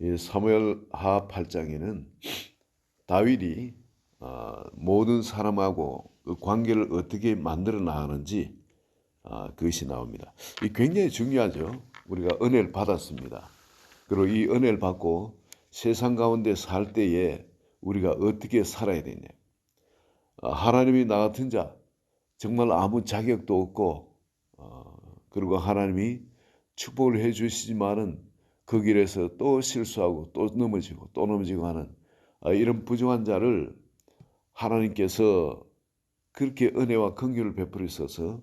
이 사무엘하 8장에는 다윗이 모든 사람하고 그 관계를 어떻게 만들어 나가는지 그것이 나옵니다. 이 굉장히 중요하죠. 우리가 은혜를 받았습니다. 그리고 이 은혜를 받고 세상 가운데 살 때에 우리가 어떻게 살아야 되냐. 하나님이 나 같은 자 정말 아무 자격도 없고 그리고 하나님이 축복을 해 주시지만은 그 길에서 또 실수하고 또 넘어지고 또 넘어지고 하는 이런 부정한 자를 하나님께서 그렇게 은혜와 긍휼을 베풀으셔서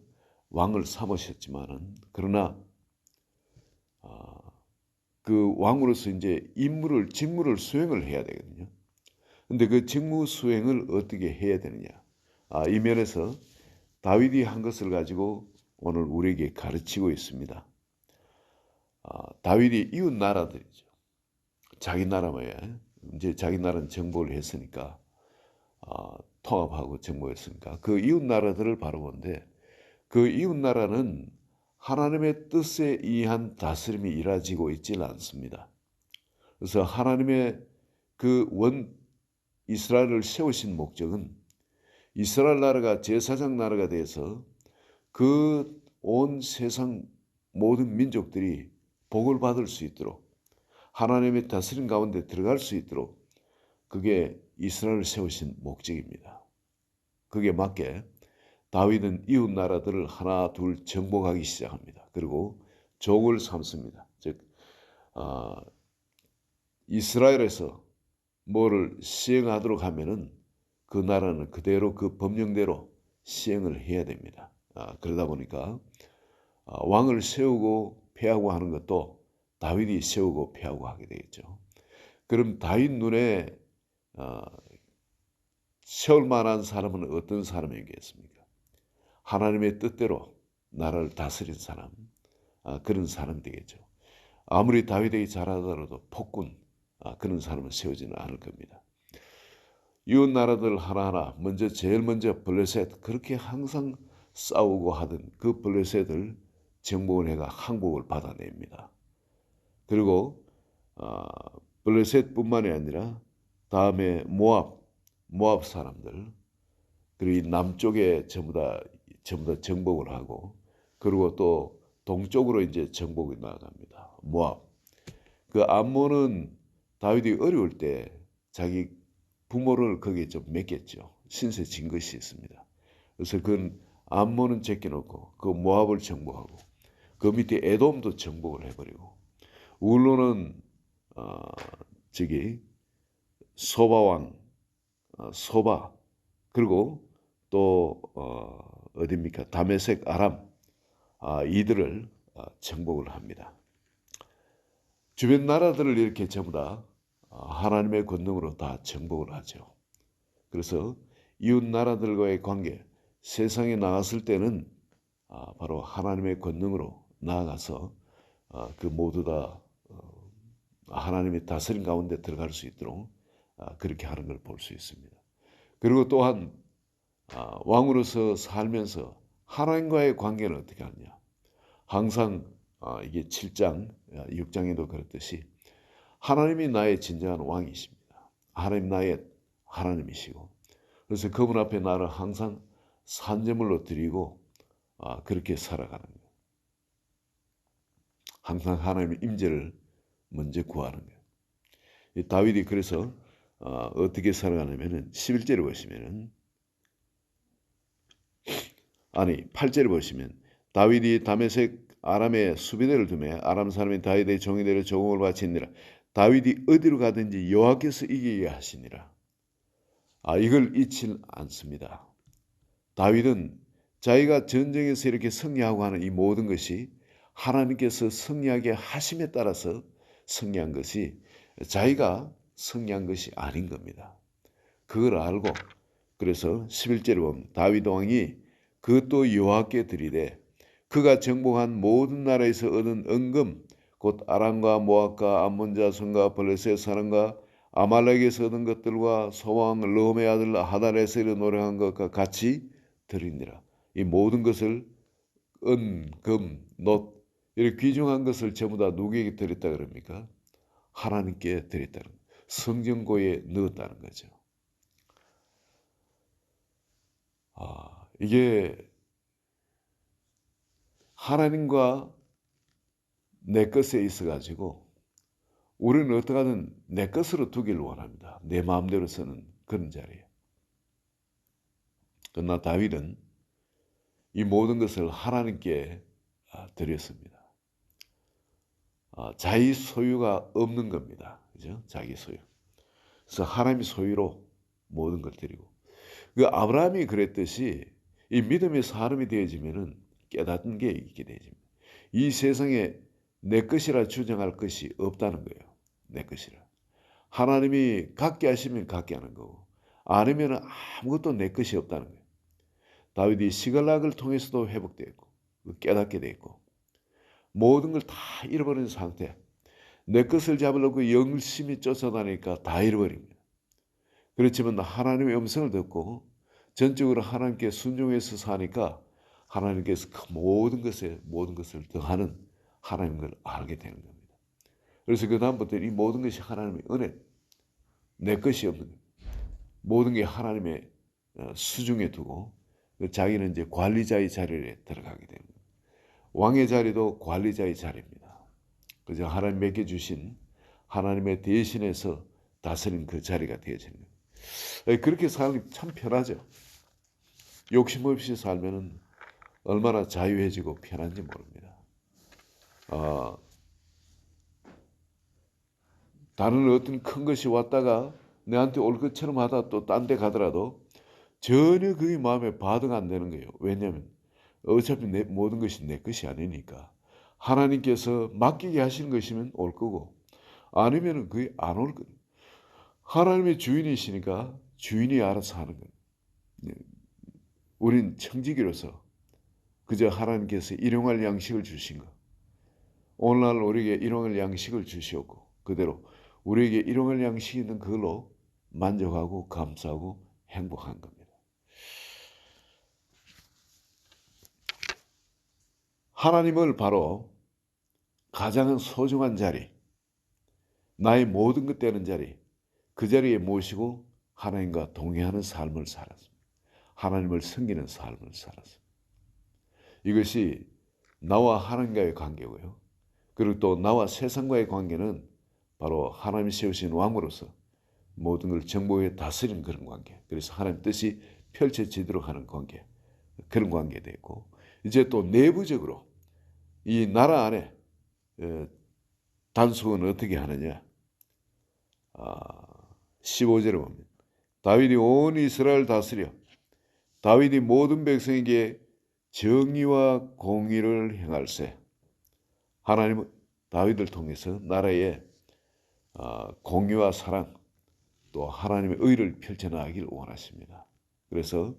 왕을 삼으셨지만은 그러나 그 왕으로서 이제 직무를 수행을 해야 되거든요. 근데 그 직무 수행을 어떻게 해야 되느냐? 이 면에서 다윗이 한 것을 가지고 오늘 우리에게 가르치고 있습니다. 다윗이 이웃 나라들이죠. 자기 나라에 이제 자기 나라는 정복을 했으니까 통합하고 정복했으니까 그 이웃 나라들을 바라보는데 그 이웃 나라는 하나님의 뜻에 의한 다스림이 이루어지고 있지는 않습니다. 그래서 하나님의 그 이스라엘을 세우신 목적은 이스라엘 나라가 제사장 나라가 돼서 그 온 세상 모든 민족들이 복을 받을 수 있도록 하나님의 다스림 가운데 들어갈 수 있도록 그게 이스라엘을 세우신 목적입니다. 그게 맞게 다윗은 이웃 나라들을 하나 둘 정복하기 시작합니다. 그리고 족을 삼습니다. 즉 이스라엘에서 뭐를 시행하도록 하면은 그 나라는 그대로 그 법령대로 시행을 해야 됩니다. 그러다 보니까 왕을 세우고 폐하고 하는 것도 다윗이 세우고 폐하고 하게 되겠죠. 그럼 다윗 눈에 세울 만한 사람은 어떤 사람이겠습니까? 하나님의 뜻대로 나라를 다스린 사람, 그런 사람이 되겠죠. 아무리 다윗에게 잘하더라도 폭군, 그런 사람은 세우지는 않을 겁니다. 이웃 나라들 하나하나 제일 먼저 블레셋 그렇게 항상 싸우고 하던 그 블레셋을 정복을 해가 항복을 받아냅니다. 그리고 블레셋뿐만이 아니라 다음에 모압 사람들 그리고 이 남쪽에 전부 다 정복을 하고 그리고 또 동쪽으로 이제 정복이 나아갑니다. 모압. 그 암몬은 다윗이 어려울 때 자기 부모를 거기에 좀 맡겼죠. 신세 진 것이 있습니다. 그래서 그 암몬은 제껴놓고 그 모압을 정복하고 그 밑에 에돔도 정복을 해버리고 울로는 소바 왕 소바 그리고 또 어디입니까? 다메섹 아람 이들을 정복을 합니다. 주변 나라들을 이렇게 전부 다 하나님의 권능으로 다 정복을 하죠. 그래서 이웃 나라들과의 관계, 세상에 나갔을 때는 바로 하나님의 권능으로 나아가서 그 모두 다 하나님의 다스림 가운데 들어갈 수 있도록 그렇게 하는 걸 볼 수 있습니다. 그리고 또한 왕으로서 살면서 하나님과의 관계는 어떻게 하느냐. 항상 이게 7장, 6장에도 그렇듯이 하나님이 나의 진정한 왕이십니다. 하나님 나의 하나님이시고 그래서 그분 앞에 나를 항상 산제물로 드리고 그렇게 살아가는 거예요. 항상 하나님의 임재를 먼저 구하는 거예요. 다윗이 그래서 어떻게 살아가냐면은 11절을 보시면은 8절을 보시면 다윗이 다메섹 아람에 수비대를 두매 아람 사람이 다윗의 종이대로 조공을 바치니라. 다윗이 어디로 가든지 여호와께서 이기게 하시니라. 이걸 잊지 않습니다. 다윗은 자기가 전쟁에서 이렇게 승리하고 하는 이 모든 것이 하나님께서 승리하게 하심에 따라서 승리한 것이 자기가 승리한 것이 아닌 겁니다. 그걸 알고 그래서 11절에 보면 다윗 왕이 그것도 여호와께 드리되 그가 정복한 모든 나라에서 얻은 은금 곧 아람과 모압과 암몬 자손과 블레셋 사람과 아말렉에서 얻은 것들과 소왕 르홈의 아들 하달에셀을 노래한 것과 같이 드리니라. 이 모든 것을 은, 금, 놋 이렇게 귀중한 것을 전부 다 누구에게 드렸다 그럽니까? 하나님께 드렸다는 거예요. 성전고에 넣었다는 거죠. 이게 하나님과 내 것에 있어 가지고 우리는 어떻게 하든 내 것으로 두기를 원합니다. 내 마음대로 쓰는 그런 자리에. 그러나 다윗은 이 모든 것을 하나님께 드렸습니다. 자기 소유가 없는 겁니다. 그죠? 자기 소유. 그래서 하나님의 소유로 모든 걸 드리고. 그 아브라함이 그랬듯이 이 믿음의 사람이 되어지면은 깨닫는 게 있게 되어집니다. 이 세상에 내 것이라 주장할 것이 없다는 거예요. 내 것이라. 하나님이 갖게 하시면 갖게 하는 거고 아니면 아무것도 내 것이 없다는 거예요. 다윗이 시글락을 통해서도 회복되었고 깨닫게 되었고 모든 걸 다 잃어버린 상태. 내 것을 잡으려고 열심히 쫓아다니니까 다 잃어버립니다. 그렇지만 하나님의 음성을 듣고 전적으로 하나님께 순종해서 사니까 하나님께서 그 모든 것을 더하는 하나님인 걸 알게 되는 겁니다. 그래서 그 다음부터 이 모든 것이 하나님의 은혜, 내 것이 없는 거예요. 모든 게 하나님의 수중에 두고 자기는 이제 관리자의 자리에 들어가게 됩니다. 왕의 자리도 관리자의 자리입니다. 그저 하나님 맡겨주신 하나님의 대신에서 다스린 그 자리가 되어지는 거예요. 그렇게 살면 참 편하죠. 욕심 없이 살면 얼마나 자유해지고 편한지 모릅니다. 다른 어떤 큰 것이 왔다가 내한테 올 것처럼 하다 또 딴 데 가더라도 전혀 그게 마음에 반응 안 되는 거예요. 왜냐하면 어차피 모든 것이 내 것이 아니니까. 하나님께서 맡기게 하시는 것이면 올 거고 아니면 그게 안 올 거예요. 하나님의 주인이시니까 주인이 알아서 하는 거예요. 우린 청지기로서 그저 하나님께서 일용할 양식을 주신 것. 오늘날 우리에게 일용할 양식을 주시었고 그대로 우리에게 일용할 양식이 있는 그걸로 만족하고 감사하고 행복한 겁니다. 하나님을 바로 가장 소중한 자리, 나의 모든 것 되는 자리, 그 자리에 모시고 하나님과 동행하는 삶을 살았습니다. 하나님을 섬기는 삶을 살았습니다. 이것이 나와 하나님과의 관계고요. 그리고 또 나와 세상과의 관계는 바로 하나님이 세우신 왕으로서 모든 걸 정복해 다스리는 그런 관계. 그래서 하나님 뜻이 펼쳐지도록 하는 관계. 그런 관계가 있고 이제 또 내부적으로 이 나라 안에 단속은 어떻게 하느냐. 15절에 보면 다윗이 온 이스라엘 다스려 다윗이 모든 백성에게 정의와 공의를 행할세. 하나님은 다윗을 통해서 나라에 공의와 사랑 또 하나님의 의를 펼쳐나가기를 원하십니다. 그래서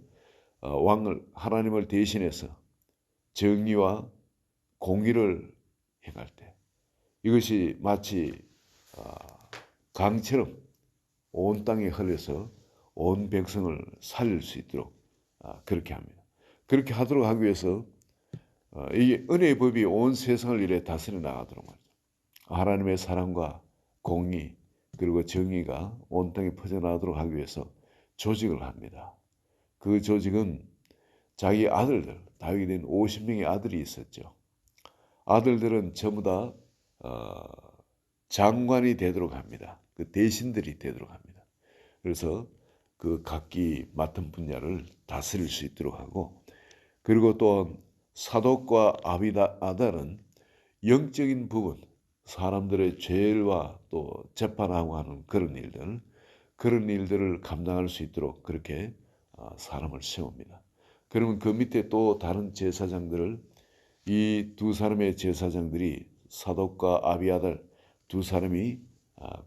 왕을 하나님을 대신해서 정의와 공의를 행할 때 이것이 마치 강처럼 온 땅에 흘려서 온 백성을 살릴 수 있도록 그렇게 합니다. 그렇게 하도록 하기 위해서 이게 은혜의 법이 온 세상을 이래 다스려 나가도록 말이죠. 하나님의 사랑과 공의 그리고 정의가 온 땅에 퍼져나가도록 하기 위해서 조직을 합니다. 그 조직은 자기 아들들, 다윗에는 50명의 아들이 있었죠. 아들들은 전부 다 장관이 되도록 합니다. 그 대신들이 되도록 합니다. 그래서 그 각기 맡은 분야를 다스릴 수 있도록 하고 그리고 또 사독과 아비아달은 영적인 부분, 사람들의 죄와 또 재판하고 하는 그런 일들을 감당할 수 있도록 그렇게 사람을 세웁니다. 그러면 그 밑에 또 다른 제사장들을 이 두 사람의 제사장들이 사독과 아비아달 두 사람이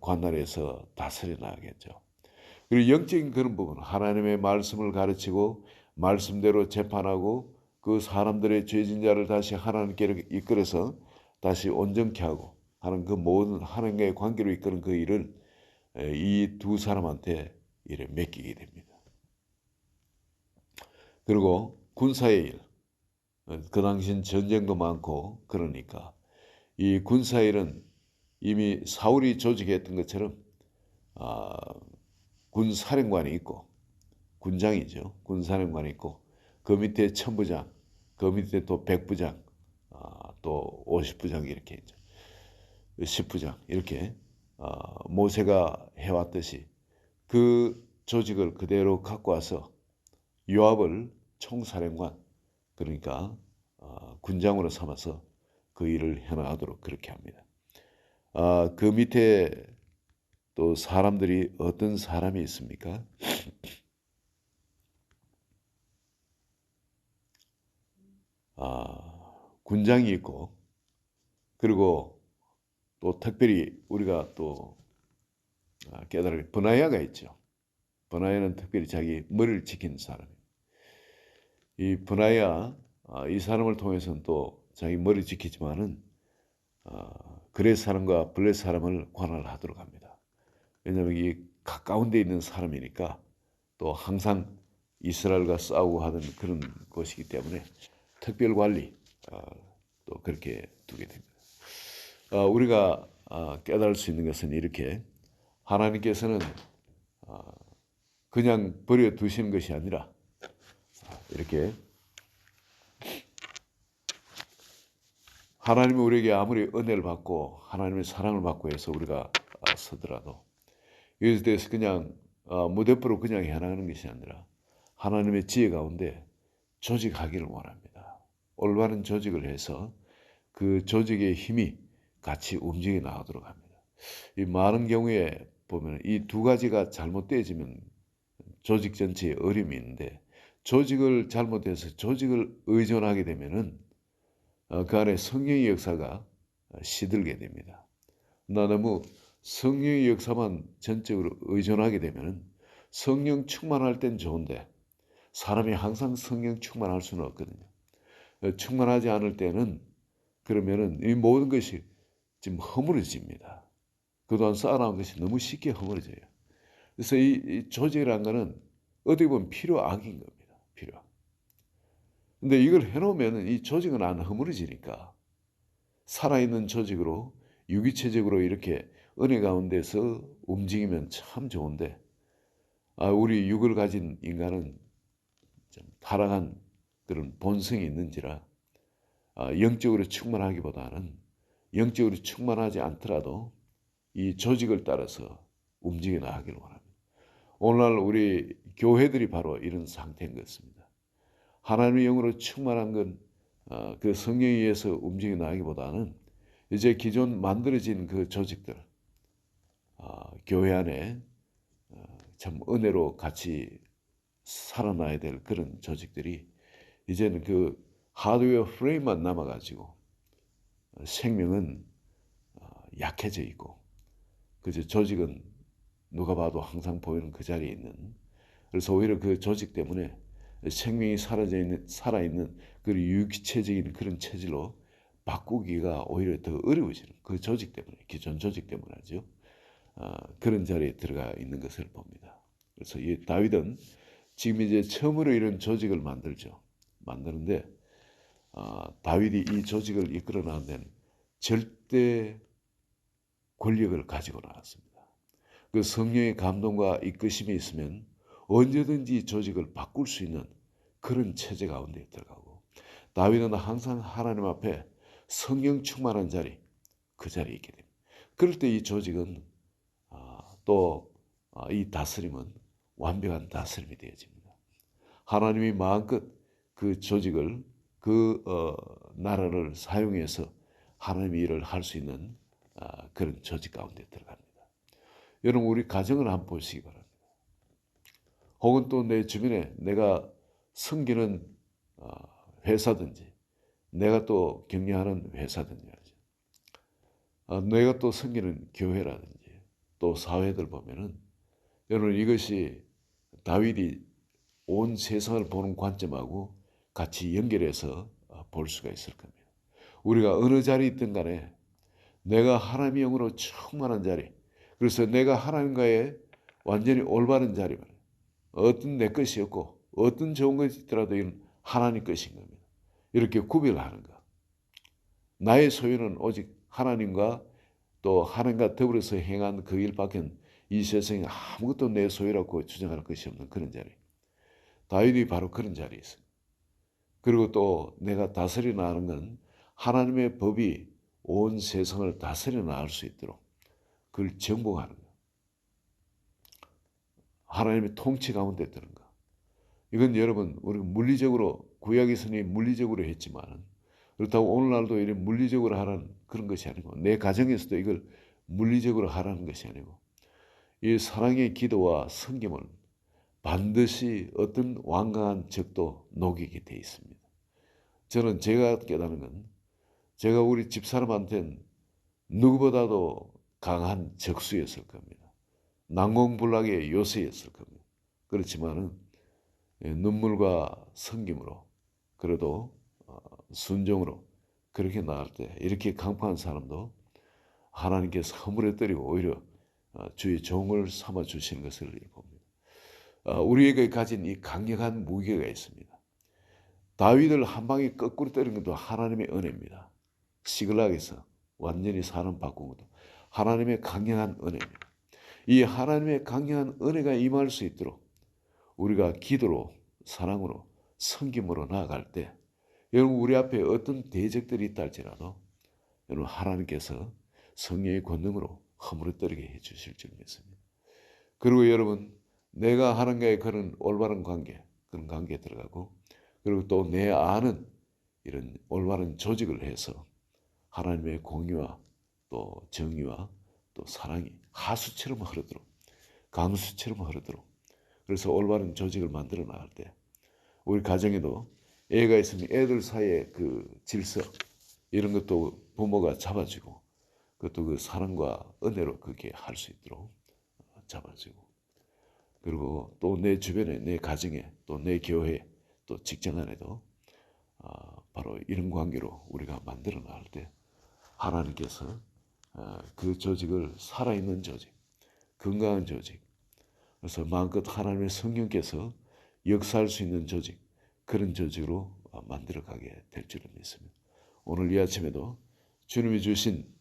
관할에서 다스려 나가겠죠. 그리고 영적인 그런 부분, 하나님의 말씀을 가르치고 말씀대로 재판하고 그 사람들의 죄진 자를 다시 하나님께 이끌어서 다시 온전케 하고 하는 그 모든 하나님과의 관계로 이끄는 그 일을 이 두 사람한테 일에 맡기게 됩니다. 그리고 군사의 일, 그 당시엔 전쟁도 많고 그러니까 이 군사일은 이미 사울이 조직했던 것처럼 아, 군사령관이 있고 군장이죠. 군사령관이 있고 그 밑에 천부장, 그 밑에 또 백부장, 또 50부장 이렇게 있죠. 10부장 이렇게 모세가 해왔듯이 그 조직을 그대로 갖고 와서 요압을 총사령관 그러니까 군장으로 삼아서 그 일을 해나가도록 그렇게 합니다. 그 밑에 또 사람들이 어떤 사람이 있습니까? 군장이 있고 그리고 또 특별히 우리가 또 깨달을 버나야가 있죠. 버나야는 특별히 자기 머리를 지키는 사람이에요. 이 버나야 이 사람을 통해서는 또 자기 머리 지키지만은 그렛 사람과 블렛 사람을 관할을 하도록 합니다. 왜냐하면 이 가까운 데 있는 사람이니까 또 항상 이스라엘과 싸우고 하던 그런 것이기 때문에 특별 관리 또 그렇게 두게 됩니다. 우리가 깨달을 수 있는 것은 이렇게 하나님께서는 그냥 버려두시는 것이 아니라 이렇게 하나님이 우리에게 아무리 은혜를 받고 하나님의 사랑을 받고 해서 우리가 서더라도 이것에 대해서 그냥 무대포로 그냥 해나가는 것이 아니라 하나님의 지혜 가운데 조직하기를 원합니다. 올바른 조직을 해서 그 조직의 힘이 같이 움직여 나가도록 합니다. 이 많은 경우에 보면 이 두 가지가 잘못되어지면 조직 전체에 어려움이 있는데 조직을 잘못해서 조직을 의존하게 되면은 그 안에 성령의 역사가 시들게 됩니다. 너무 성령의 역사만 전적으로 의존하게 되면은 성령 충만할 땐 좋은데 사람이 항상 성령 충만할 수는 없거든요. 충만하지 않을 때는 그러면은 이 모든 것이 지금 허물어집니다. 그동안 쌓아놓은 것이 너무 쉽게 허물어져요. 그래서 이 조직이라는 것은 어떻게 보면 필요악인 겁니다. 필요악. 근데 이걸 해놓으면 이 조직은 안 허물어지니까 살아있는 조직으로 유기체적으로 이렇게 은혜 가운데서 움직이면 참 좋은데 우리 육을 가진 인간은 좀 타락한 그런 본성이 있는지라 영적으로 충만하기보다는 영적으로 충만하지 않더라도 이 조직을 따라서 움직여 나가기를 원합니다. 오늘날 우리 교회들이 바로 이런 상태인 것 같습니다. 하나님의 영으로 충만한 건 그 성령에 의해서 움직여 나가기보다는 이제 기존 만들어진 그 조직들 교회 안에 참 은혜로 같이 살아나야 될 그런 조직들이 이제는 그 하드웨어 프레임만 남아가지고 생명은 약해져 있고 그저 조직은 누가 봐도 항상 보이는 그 자리에 있는 그래서 오히려 그 조직 때문에 생명이 살아있는 그 유기체적인 그런 체질로 바꾸기가 오히려 더 어려워지는 그 조직 때문에 기존 조직 때문이죠. 그런 자리에 들어가 있는 것을 봅니다. 그래서 이 다윗은 지금 이제 처음으로 이런 조직을 만들죠. 만드는데 다윗이 이 조직을 이끌어 나가는 데는 절대 권력을 가지고 나왔습니다. 그 성령의 감동과 이끄심이 있으면 언제든지 조직을 바꿀 수 있는 그런 체제 가운데 들어가고 다윗은 항상 하나님 앞에 성령 충만한 자리 그 자리에 있게 됩니다. 그럴 때 이 조직은 또 이 다스림은 완벽한 다스림이 되어집니다. 하나님이 마음껏 그 조직을 그 나라를 사용해서 하나님의 일을 할 수 있는 그런 조직 가운데 들어갑니다. 여러분 우리 가정을 한번 보시기 바랍니다. 혹은 또 내 주변에 내가 섬기는 회사든지 내가 또 격려하는 회사든지 내가 또 섬기는 교회라든지 또 사회들 보면은 여러분 이것이 다윗이 온 세상을 보는 관점하고 같이 연결해서 볼 수가 있을 겁니다. 우리가 어느 자리에 있든 간에 내가 하나님의 영으로 충만한 자리 그래서 내가 하나님과의 완전히 올바른 자리만 어떤 내 것이었고 어떤 좋은 것이 있더라도 이건 하나님 것인 겁니다. 이렇게 구별하는 것. 나의 소유는 오직 하나님과 또 하나님과 더불어서 행한 그 일밖에 이 세상에 아무것도 내 소유라고 주장할 것이 없는 그런 자리. 다윗이 바로 그런 자리에 있어요. 그리고 또 내가 다스려 나가는 건 하나님의 법이 온 세상을 다스려 나갈 수 있도록 그걸 정복하는 거예요. 하나님의 통치 가운데 드는 거. 이건 여러분 우리가 물리적으로 구약에서는 물리적으로 했지만 그렇다고 오늘날도 이런 물리적으로 하라는 그런 것이 아니고 내 가정에서도 이걸 물리적으로 하라는 것이 아니고 이 사랑의 기도와 섬김은 반드시 어떤 완강한 적도 녹이게 돼 있습니다. 저는 제가 깨닫는 건 제가 우리 집사람한테는 누구보다도 강한 적수였을 겁니다. 난공불락의 요새였을 겁니다. 그렇지만은 눈물과 섬김으로 그래도 순종으로 그렇게 나갈 때 이렇게 강팍한 사람도 하나님께서 허물에 때리고 오히려 주의 종을 삼아 주시는 것을 봅니다. 우리에게 가진 이 강력한 무게가 있습니다. 다윗을 한 방에 거꾸로 때린 것도 하나님의 은혜입니다. 시글락에서 완전히 사람 바꾼 것도 하나님의 강력한 은혜입니다. 이 하나님의 강력한 은혜가 임할 수 있도록 우리가 기도로 사랑으로 섬김으로 나아갈 때 여러분 우리 앞에 어떤 대적들이 있다 할지라도 여러분 하나님께서 성령의 권능으로 허물어뜨리게 해주실 줄 믿습니다. 그리고 여러분 내가 하나님과의 그런 올바른 관계 그런 관계에 들어가고 그리고 또 내 아는 이런 올바른 조직을 해서 하나님의 공의와 또 정의와 또 사랑이 하수처럼 흐르도록 강수처럼 흐르도록 그래서 올바른 조직을 만들어 나갈 때 우리 가정에도 애가 있으면 애들 사이의 그 질서 이런 것도 부모가 잡아주고 그것도 그 사랑과 은혜로 그렇게 할 수 있도록 잡아주고 그리고 또 내 주변에 내 가정에 또 내 교회 또 직장 안에도 바로 이런 관계로 우리가 만들어 나갈 때 하나님께서 그 조직을 살아있는 조직 건강한 조직 그래서 마음껏 하나님의 성령께서 역사할 수 있는 조직 그런 조직으로 만들어가게 될 줄을 믿습니다. 오늘 이 아침에도 주님이 주신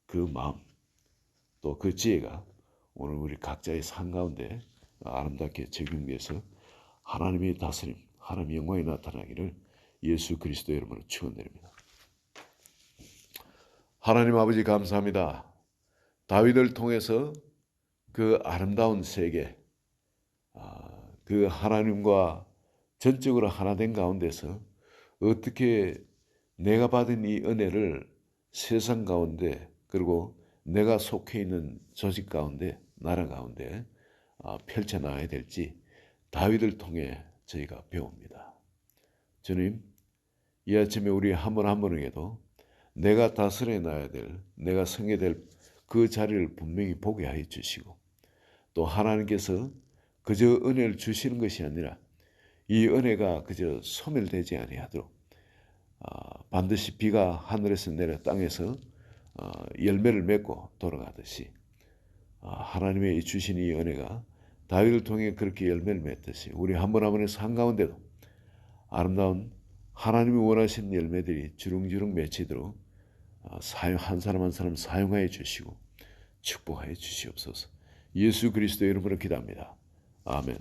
그 마음 또 그 지혜가 오늘 우리 각자의 삶 가운데 아름답게 적용돼서 하나님의 다스림, 하나님의 영광이 나타나기를 예수 그리스도의 이름으로 축원드립니다. 하나님 아버지 감사합니다. 다윗을 통해서 그 아름다운 세계, 그 하나님과 전적으로 하나 된 가운데서 어떻게 내가 받은 이 은혜를 세상 가운데 그리고 내가 속해 있는 조직 가운데 나라 가운데 펼쳐나가야 될지 다윗을 통해 저희가 배웁니다. 주님 이 아침에 우리 한 분 한 분에게도 내가 다스려 놔야 될 내가 성해야 될 그 자리를 분명히 보게 하여 주시고 또 하나님께서 그저 은혜를 주시는 것이 아니라 이 은혜가 그저 소멸되지 아니하도록 반드시 비가 하늘에서 내려 땅에서 열매를 맺고 돌아가듯이 하나님의 주신 이 은혜가 다윗을 통해 그렇게 열매를 맺듯이 우리 한 분 한 분의 삶 가운데도 아름다운 하나님이 원하시는 열매들이 주렁주렁 맺히도록 한 사람 한 사람 사용하여 주시고 축복하여 주시옵소서. 예수 그리스도의 이름으로 기도합니다. 아멘.